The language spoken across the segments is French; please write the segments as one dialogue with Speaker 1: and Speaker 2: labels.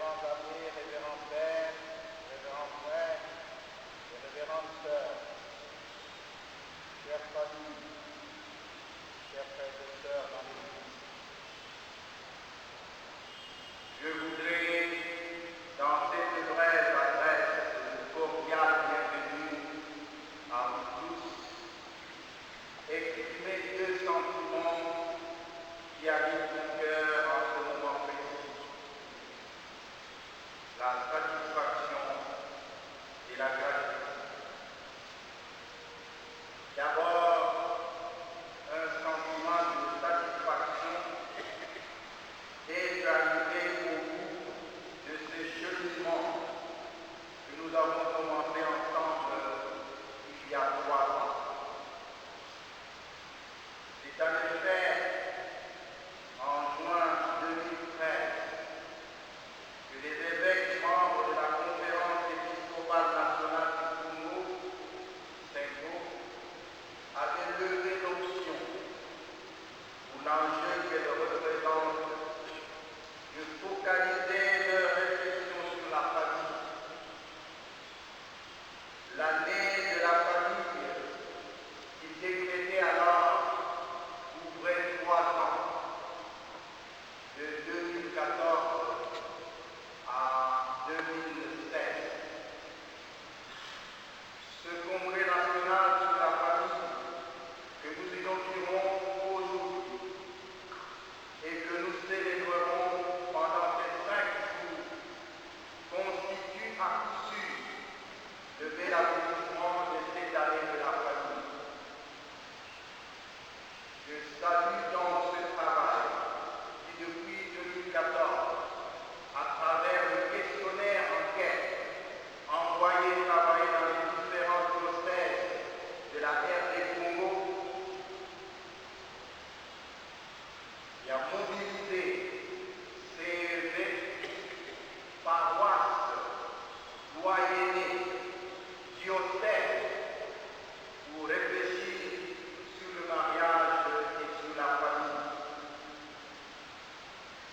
Speaker 1: révérends amis, révérends pères, révérends frères et révérendes sœurs, chères familles, chers frères et sœurs dans l'Église. Je voudrais, dans cette brève adresse, une cordiale bienvenue à vous tous, exprimer deux sentiments qui habitent mon cœur en ce moment précis: la satisfaction et la gratitude. D'abord, un sentiment de satisfaction d'être arrivé au bout de ce cheminement que nous avons commencé ensemble il y a 3 ans. C'est en effet en juin 2013 que les évêques membres de la Conférence épiscopale nationale du Congo, CENCO, avaient levé l'option où l'enjeu qu'elle représente de focaliser leur réflexion sur la famille. L'année de la famille qui décrétait alors ouvrait 3 ans, de 2014 à 2016. Ce congrès national sur la famille que nous inaugurons aujourd'hui et que nous célébrerons pendant ces 5 jours constitue à coup sûr le bel aboutissement de cette année de la famille. Je salue donc ce travail qui, depuis 2014, à travers le questionnaire enquête envoyé travailler dans les différentes diocèses de la RD Congo, qui a mobilisé CEV, paroisses, doyennés, diocèses, pour réfléchir sur le mariage et sur la famille.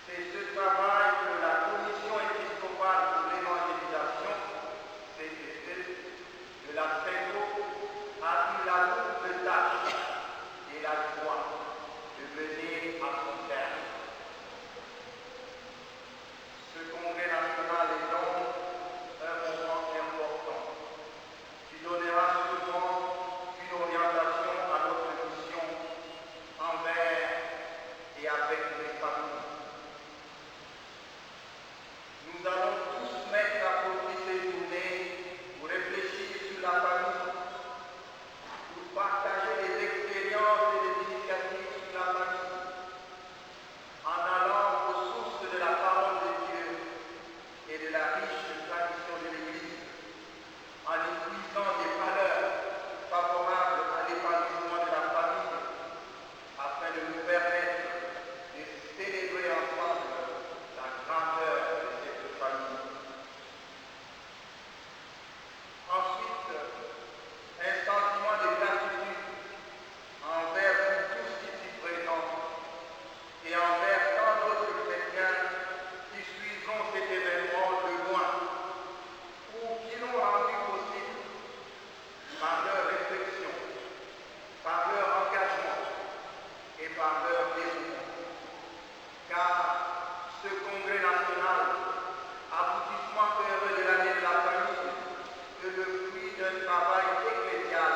Speaker 1: C'est ce travail que la Commission épiscopale pour l'évangélisation, CEV, de la CENCO, a eu la lourde tâche et la joie de mener à son terme. Ce congrès national est donc un moment important qui donnera sûrement une orientation à notre mission envers et avec les familles. Nous allons tous mettre à profit ces journées pour réfléchir sur la famille, pour partager les expériences et les initiatives sur la famille, en allant aux sources de la parole de Dieu et de la riche tradition de l'Église, en y puisant des valeurs favorables à l'épanouissement de la famille, afin de nous permettre de célébrer ensemble la grandeur de cette famille. Ensuite, un sentiment de gratitude envers vous tous ici présents et envers tant d'autres chrétiens qui suivront cet événement de loin ou qui l'ont rendu possible par leur réflexion, par leur engagement et par leur dévouement. Car ce congrès national, aboutissement heureux de l'année de la famille, est le fruit d'un travail ecclésial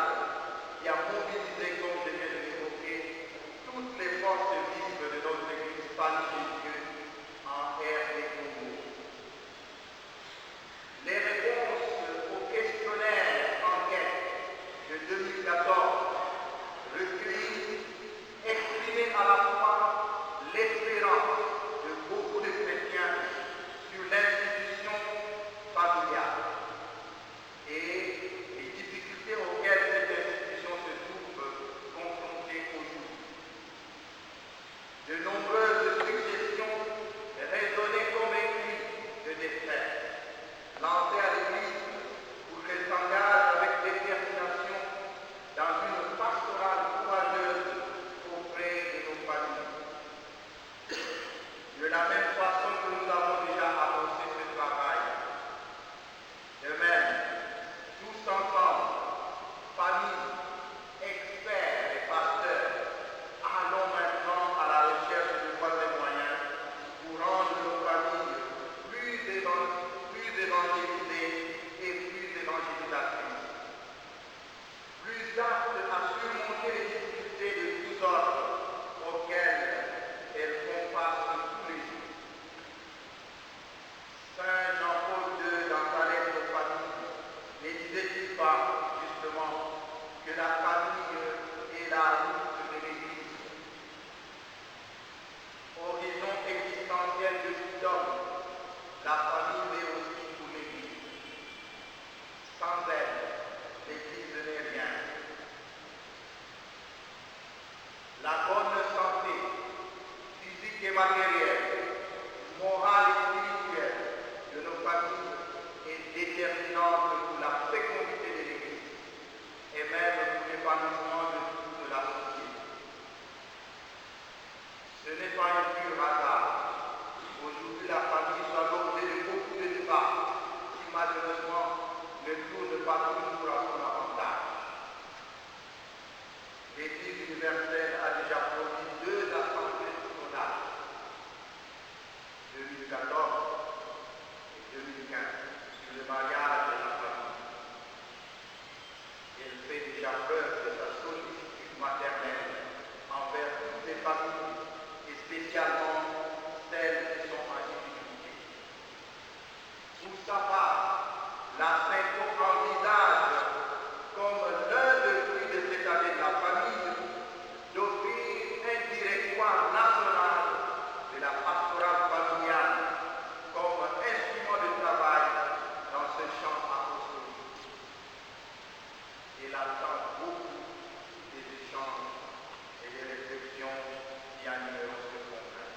Speaker 1: qui a mobilisé, comme je viens de l'évoquer, toutes les forces vives de notre Église famille de Dieu en RD Congo. Les réponses au questionnaire enquête de 2014 recueillent, exprimer à la fois l'espérance de beaucoup de chrétiens sur l'institution familiale et les difficultés évangélisatrice, plus apte à surmonter les difficultés de tous ordres auxquelles elles font face tous les jours. Saint Jean-Paul II, dans sa lettre aux familles, ne disait-il pas justement que la famille est la route de l'Église, horizon existentiel de tout homme, la famille est aussi pour l'Église. Sans elle, l'Église n'est rien. La bonne santé, physique et matérielle, morale et spirituelle de nos familles est déterminante pour la fécondité de l'Église et même pour l'épanouissement de toute la société. Ce n'est pas un pur hasard. Aujourd'hui, la famille soit l'objet de beaucoup de débats qui malheureusement ne tournent pas toujours à son avantage. L'Église universelle a déjà produit 2 assemblées synodales, 2014 et 2015, sur le mariage et la famille. Elle fait déjà preuve de sa sollicitude maternelle envers toutes les familles, et spécialement celles qui sont en difficulté. Pour sa part, la Sainte envisage comme l'un des fruits de cette année de la famille d'offrir un directoire national de la pastorale familiale comme instrument de travail dans ce champ apostolique. Il attend beaucoup des échanges et des réflexions qui animeront ce congrès.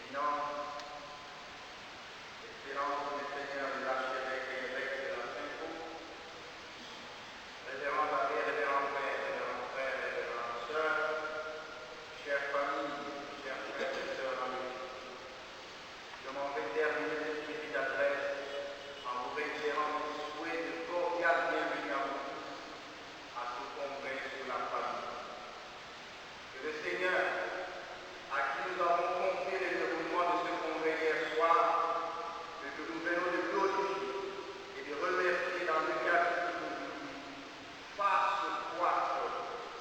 Speaker 1: Éminence, Excellence du Seigneur de l'archevêque et évêque de la Sainte-Côte, révérend abbé, révérend père, révérend frère, révérend sœur, chères familles, chers frères et sœurs en Christ, je m'en vais terminer cette petite adresse en vous réitérant mes souhaits de cordiale bienvenue à vous tous à ce congrès sur la famille. Que le Seigneur, à qui nous avons confié le déroulement de ce congrès hier soir, que nous venons de glorifier et de remercier dans le cadre de aujourd'hui, fasse croître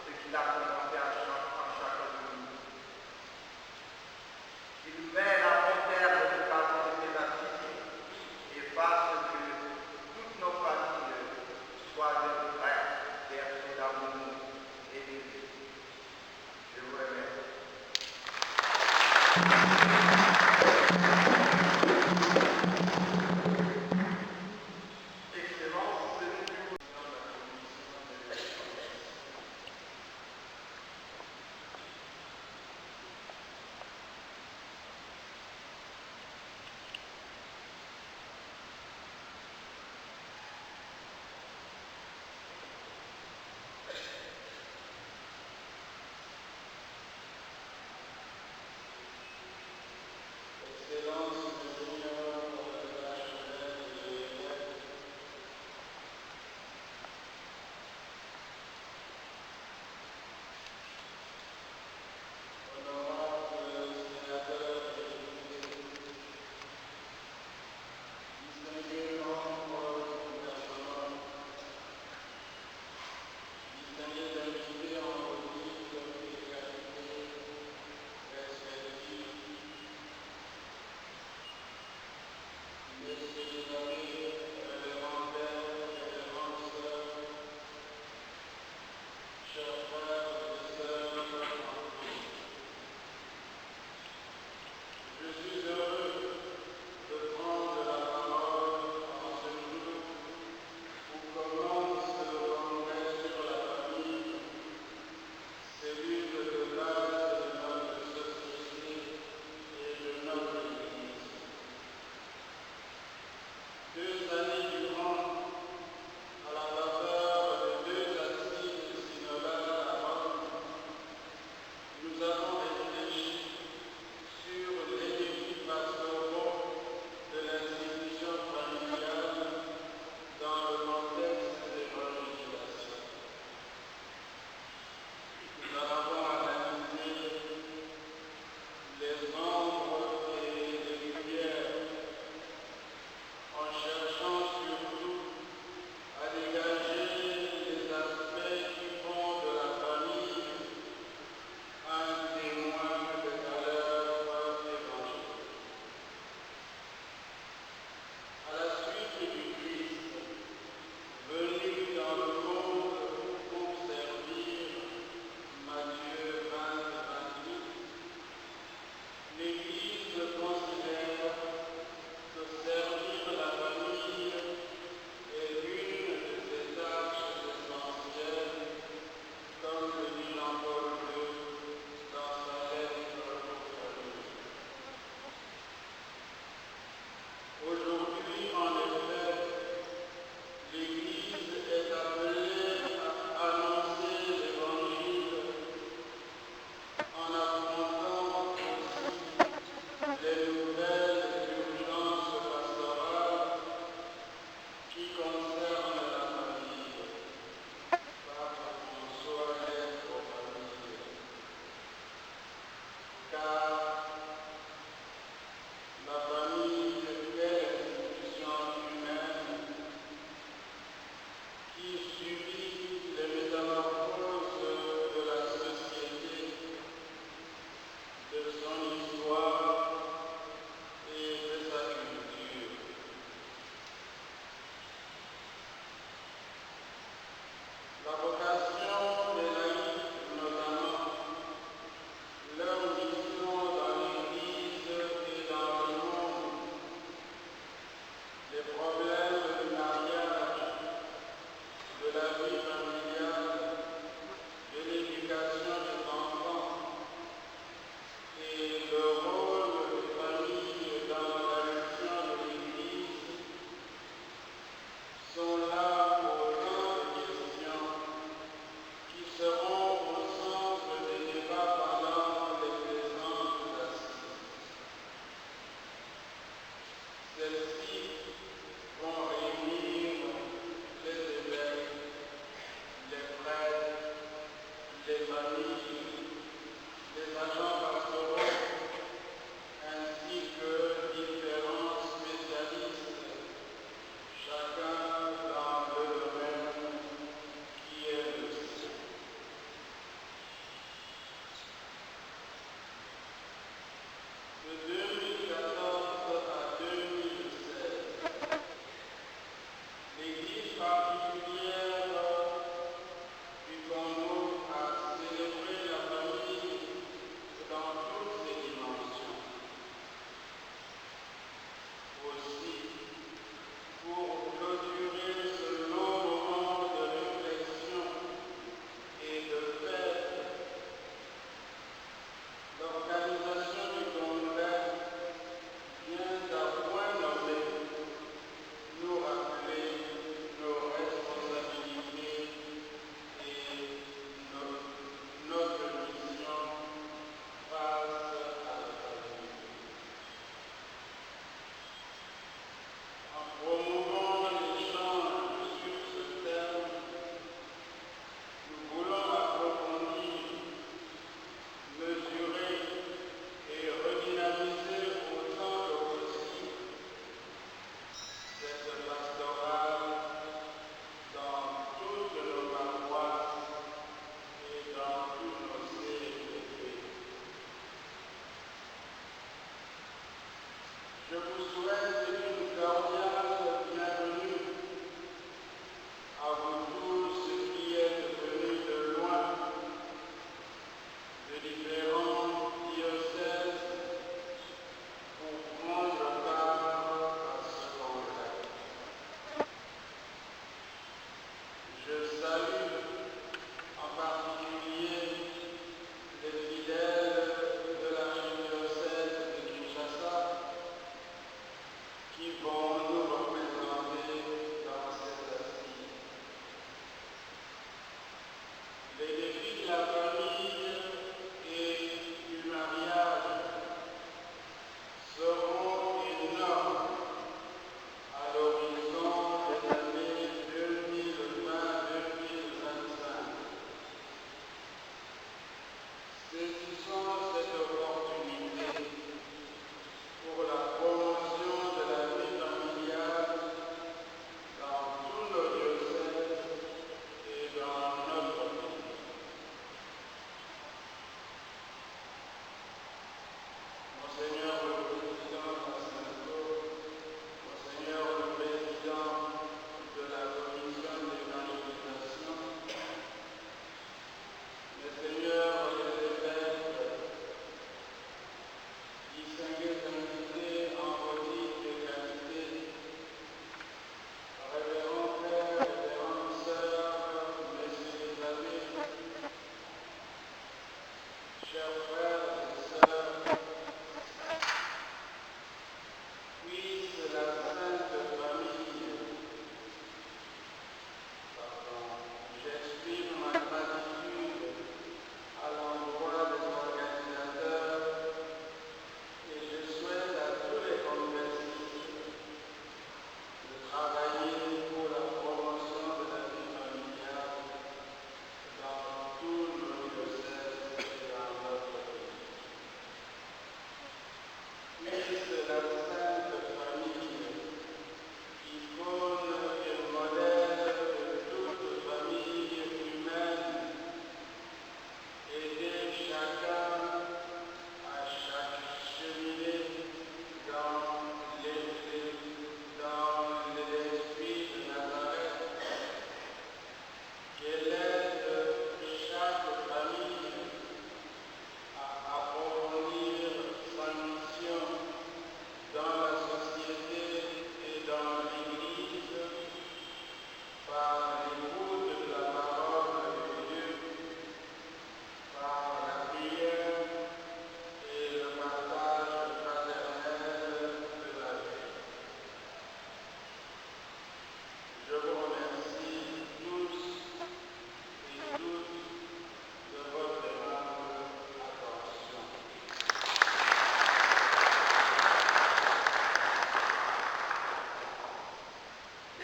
Speaker 1: ce qu'il a commencé en chacun de nous. Qu'il mène à bon terme le travail de ses assises et fasse que toutes nos familles soient de vrais berceaux d'amour et de vie. Je vous remercie.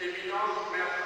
Speaker 2: Éminence, merci.